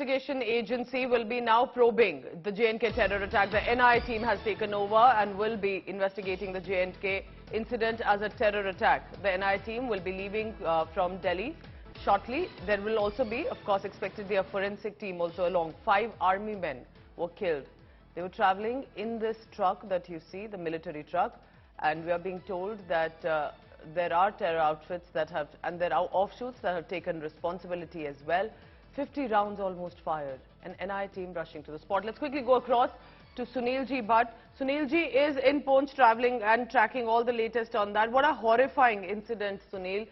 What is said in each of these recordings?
investigation agency will be now probing the J&K terror attack. The NIA team has taken over and will be investigating the J&K incident as a terror attack. The NIA team will be leaving from Delhi shortly. There will also be, of course, expectedly a forensic team also along. 5 army men were killed. They were traveling in this truck that you see, the military truck, and we are being told that there are terror outfits that have, and there are offshoots that have taken responsibility as well. 50 rounds almost fired. An NIA team rushing to the spot. Let's quickly go across to Sunil Ji Bhatt. Sunil Ji is in Poonch traveling and tracking all the latest on that. What a horrifying incident, Sunil,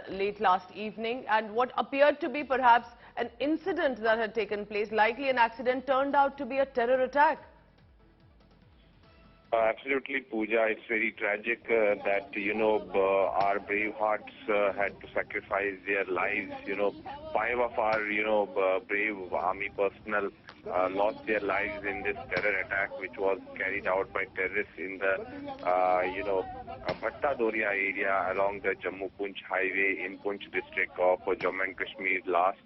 late last evening, and what appeared to be perhaps an incident that had taken place, likely an accident, turned out to be a terror attack. Absolutely, Pooja. It's very tragic that, our brave hearts had to sacrifice their lives. 5 of our, brave army personnel lost their lives in this terror attack, which was carried out by terrorists in the, Bhatta Doria area along the Jammu-Poonch highway in Poonch district of Jammu and Kashmir last,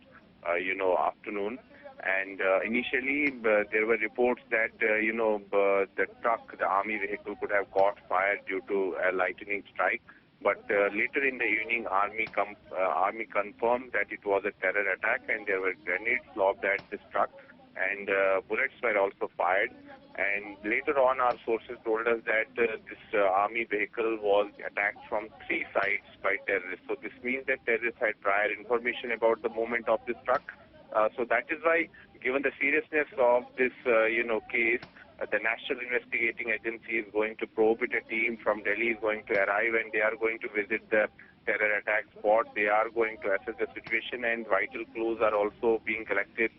afternoon. And initially, there were reports that, the truck, the army vehicle could have caught fire due to a lightning strike. But later in the evening, army confirmed that it was a terror attack and there were grenades lobbed at this truck and bullets were also fired. And later on, our sources told us that this army vehicle was attacked from 3 sides by terrorists. So this means that terrorists had prior information about the movement of this truck. So that is why, given the seriousness of this, case, the National Investigating Agency is going to probe it. A team from Delhi is going to arrive and they are going to visit the terror attack spot. They are going to assess the situation and vital clues are also being collected.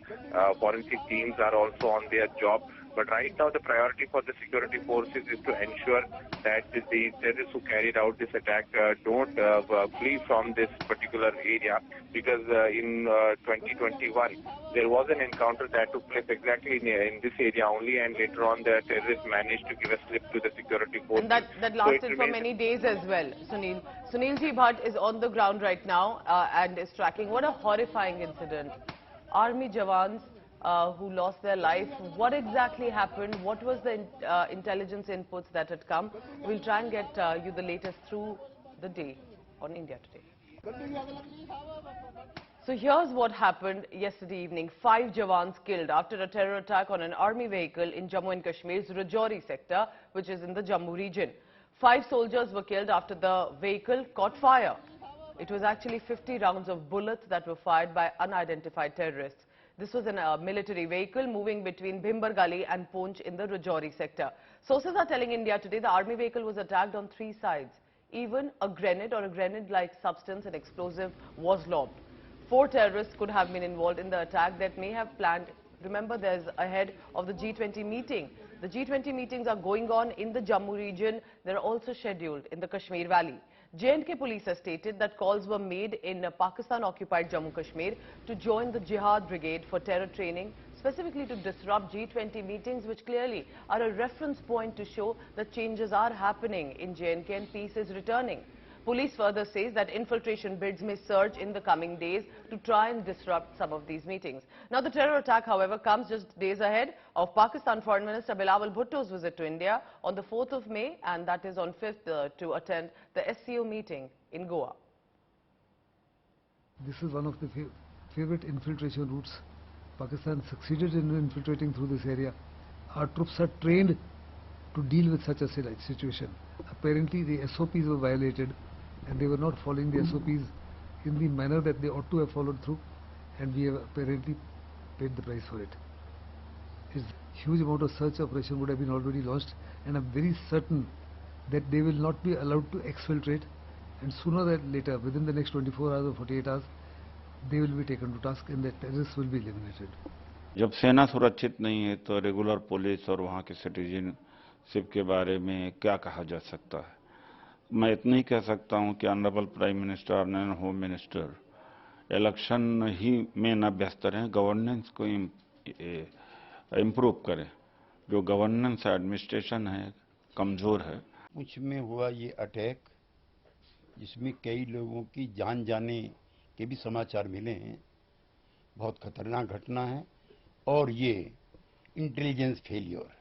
Forensic teams are also on their job. But right now the priority for the security forces is to ensure that the terrorists who carried out this attack don't flee from this particular area, because in 2021 there was an encounter that took place exactly in this area only, and later on the terrorists managed to give a slip to the security forces. And that lasted for many days as well, Sunil. Sunil Ji Bhatt is on the ground right now and is tracking. What a horrifying incident. Army Jawans who lost their life. What exactly happened? What was the intelligence inputs that had come? We'll try and get you the latest through the day on India Today. So here's what happened yesterday evening. 5 Jawans killed after a terror attack on an army vehicle in Jammu and Kashmir's Rajouri sector, which is in the Jammu region. 5 soldiers were killed after the vehicle caught fire. It was actually 50 rounds of bullets that were fired by unidentified terrorists. This was a military vehicle moving between Bhimber Gali and Poonch in the Rajouri sector. Sources are telling India Today the army vehicle was attacked on 3 sides. Even a grenade or a grenade-like substance, an explosive, was lobbed. 4 terrorists could have been involved in the attack that may have planned. Remember, there's ahead of the G20 meeting. The G20 meetings are going on in the Jammu region. They're also scheduled in the Kashmir Valley. J&K police has stated that calls were made in Pakistan-occupied Jammu Kashmir to join the Jihad Brigade for terror training, specifically to disrupt G20 meetings, which clearly are a reference point to show that changes are happening in J&K and peace is returning. Police further says that infiltration bids may surge in the coming days to try and disrupt some of these meetings. Now, the terror attack, however, comes just days ahead of Pakistan Foreign Minister Bilawal Bhutto's visit to India on the 4th of May, and that is on 5th to attend the SCO meeting in Goa. This is one of the favorite infiltration routes. Pakistan succeeded in infiltrating through this area. Our troops are trained to deal with such a situation. Apparently, the SOPs were violated, and they were not following the SOPs in the manner that they ought to have followed through, and we have apparently paid the price for it. A huge amount of search operation would have been already launched, and I'm very certain that they will not be allowed to exfiltrate, and sooner or later, within the next 24 hours or 48 hours, they will be taken to task and the terrorists will be eliminated. जब सेना सुरक्षित नहीं है तो regular police और वहाँ के citizenship के बारे में क्या कहा जा सकता है? मैं इतना ही कह सकता हूं कि ऑनरेबल प्राइम मिनिस्टर और होम मिनिस्टर इलेक्शन ही में न व्यस्त रहें, गवर्नेंस को इम्प्रूव करें. जो गवर्नेंस एडमिनिस्ट्रेशन है कमजोर है. पुंछ में हुआ ये अटैक, जिसमें कई लोगों की जान जाने के भी समाचार मिले हैं, बहुत खतरनाक घटना है और ये इंटेलिजेंस फेलियर